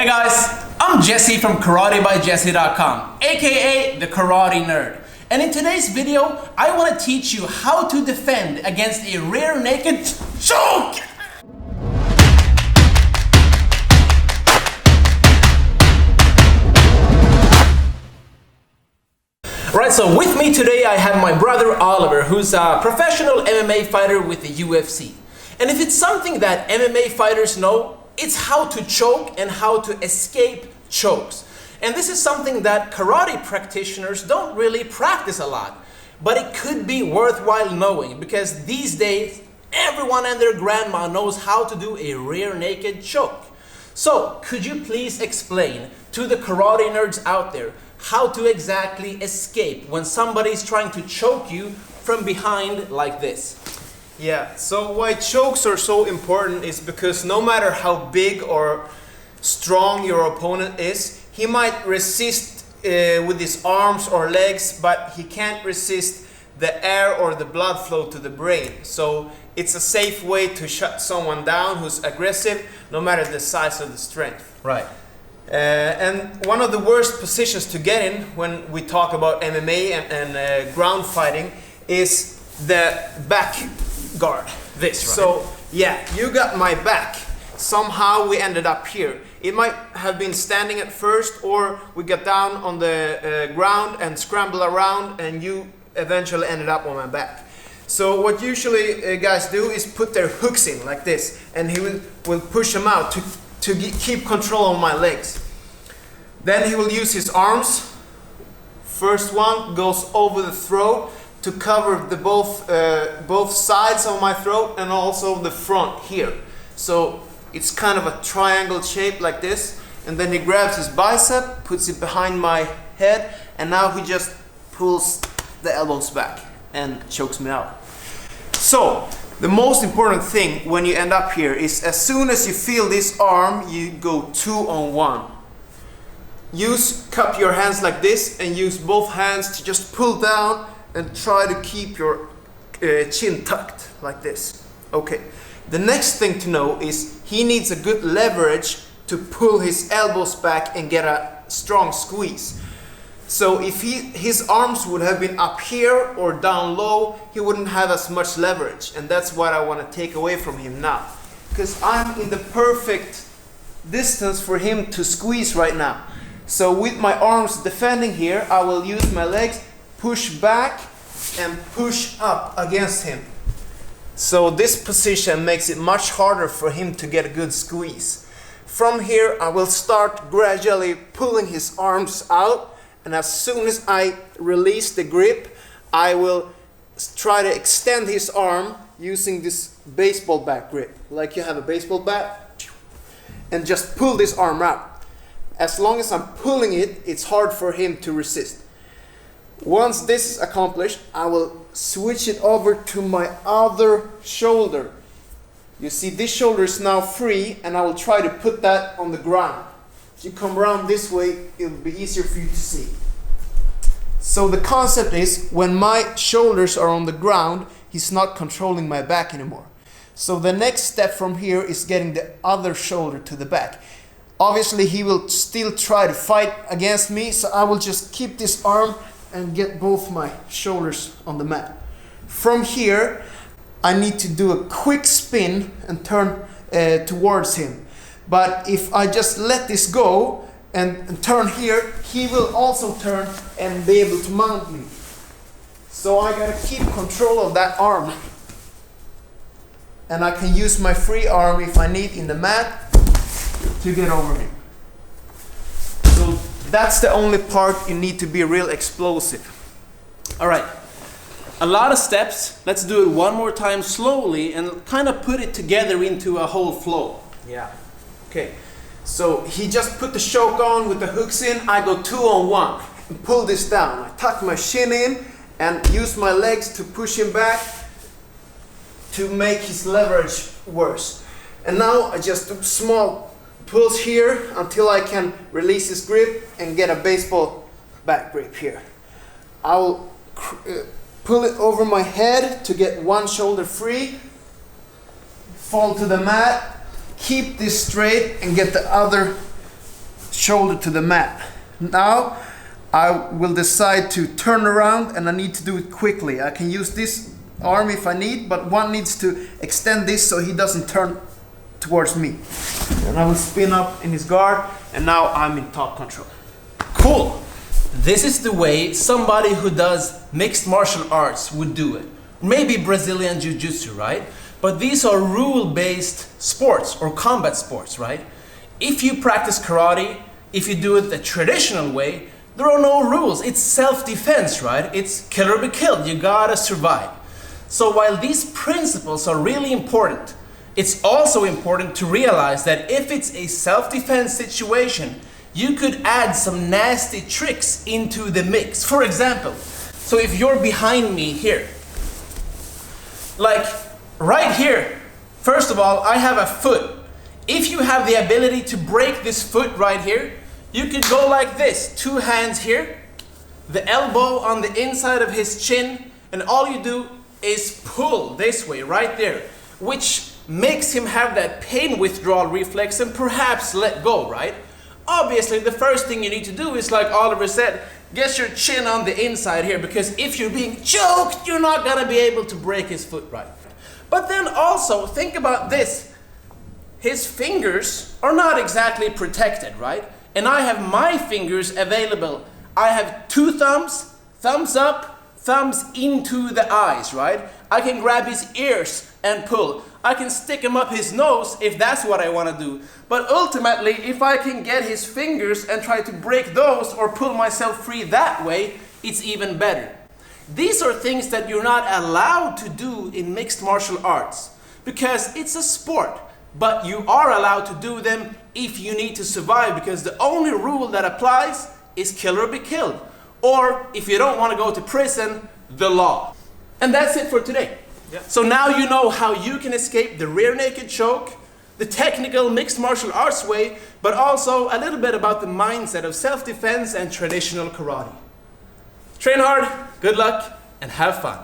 Hey guys, I'm Jesse from KarateByJesse.com, aka the Karate Nerd. And in today's video, I want to teach you how to defend against a rear naked choke! Right, so with me today I have my brother Oliver, who's a professional MMA fighter with the UFC. And if it's something that MMA fighters know, it's how to choke and how to escape chokes. And this is something that karate practitioners don't really practice a lot. But it could be worthwhile knowing because these days, everyone and their grandma knows how to do a rear naked choke. So, could you please explain to the karate nerds out there how to exactly escape when somebody's trying to choke you from behind like this? Yeah, so why chokes are so important is because no matter how big or strong your opponent is, he might resist with his arms or legs, but he can't resist the air or the blood flow to the brain. So it's a safe way to shut someone down who's aggressive, no matter the size or the strength. Right. And one of the worst positions to get in when we talk about MMA and ground fighting is the back guard. This, right? So yeah, you got my back. Somehow we ended up here. It might have been standing at first, or we got down on the ground and scrambled around, and you eventually ended up on my back. So what usually guys do is put their hooks in like this, and he will push them out to keep control on my legs. Then he will use his arms. First one goes over the throat to cover the both sides of my throat and also the front here. So it's kind of a triangle shape like this, and then he grabs his bicep, puts it behind my head, and now he just pulls the elbows back and chokes me out. So the most important thing when you end up here is as soon as you feel this arm, you go 2-on-1. Cup your hands like this and use both hands to just pull down and try to keep your chin tucked like this. Okay. The next thing to know is he needs a good leverage to pull his elbows back and get a strong squeeze. So if his arms would have been up here or down low, he wouldn't have as much leverage. And that's what I want to take away from him now. Because I'm in the perfect distance for him to squeeze right now. So with my arms defending here, I will use my legs, push back and push up against him. So this position makes it much harder for him to get a good squeeze. From here, I will start gradually pulling his arms out, and as soon as I release the grip, I will try to extend his arm using this baseball bat grip, like you have a baseball bat, and just pull this arm out. As long as I'm pulling it, it's hard for him to resist. Once this is accomplished, I will switch it over to my other shoulder. You see, this shoulder is now free, and I will try to put that on the ground. If you come around this way, it will be easier for you to see. So the concept is, when my shoulders are on the ground, he's not controlling my back anymore. So the next step from here is getting the other shoulder to the back. Obviously, he will still try to fight against me, so I will just keep this arm and get both my shoulders on the mat. From here, I need to do a quick spin and turn towards him. But if I just let this go and turn here, he will also turn and be able to mount me. So I gotta keep control of that arm. And I can use my free arm if I need in the mat to get over him. So that's the only part you need to be real explosive. All right. A lot of steps. Let's do it one more time slowly and kind of put it together into a whole flow. Yeah. Okay. So he just put the choke on with the hooks in. I go 2-on-1 and pull this down. I tuck my shin in and use my legs to push him back to make his leverage worse. And now I just do small pulls here until I can release his grip and get a baseball bat grip here. I will pull it over my head to get one shoulder free, fall to the mat, keep this straight and get the other shoulder to the mat. Now I will decide to turn around, and I need to do it quickly. I can use this arm if I need, but one needs to extend this so he doesn't turn towards me. And I will spin up in his guard, and now I'm in top control. Cool. This is the way somebody who does mixed martial arts would do it. Maybe Brazilian Jiu-Jitsu, right? But these are rule-based sports or combat sports, right? If you practice karate, if you do it the traditional way, there are no rules. It's self-defense, right? It's kill or be killed. You gotta survive. So while these principles are really important, it's also important to realize that if it's a self-defense situation, you could add some nasty tricks into the mix. For example, so if you're behind me here, like right here, first of all, I have a foot. If you have the ability to break this foot right here, you could go like this, 2 hands here, the elbow on the inside of his chin, and all you do is pull this way, right there, which makes him have that pain withdrawal reflex and perhaps let go, right? Obviously, the first thing you need to do is, like Oliver said, get your chin on the inside here, because if you're being choked, you're not gonna be able to break his foot right. But then also, think about this. His fingers are not exactly protected, right? And I have my fingers available. I have 2 thumbs, thumbs up, thumbs into the eyes, right? I can grab his ears and pull. I can stick him up his nose if that's what I want to do. But ultimately, if I can get his fingers and try to break those or pull myself free that way, it's even better. These are things that you're not allowed to do in mixed martial arts because it's a sport. But you are allowed to do them if you need to survive, because the only rule that applies is kill or be killed. Or if you don't want to go to prison, the law. And that's it for today. Yeah. So now you know how you can escape the rear naked choke, the technical mixed martial arts way, but also a little bit about the mindset of self-defense and traditional karate. Train hard, good luck, and have fun.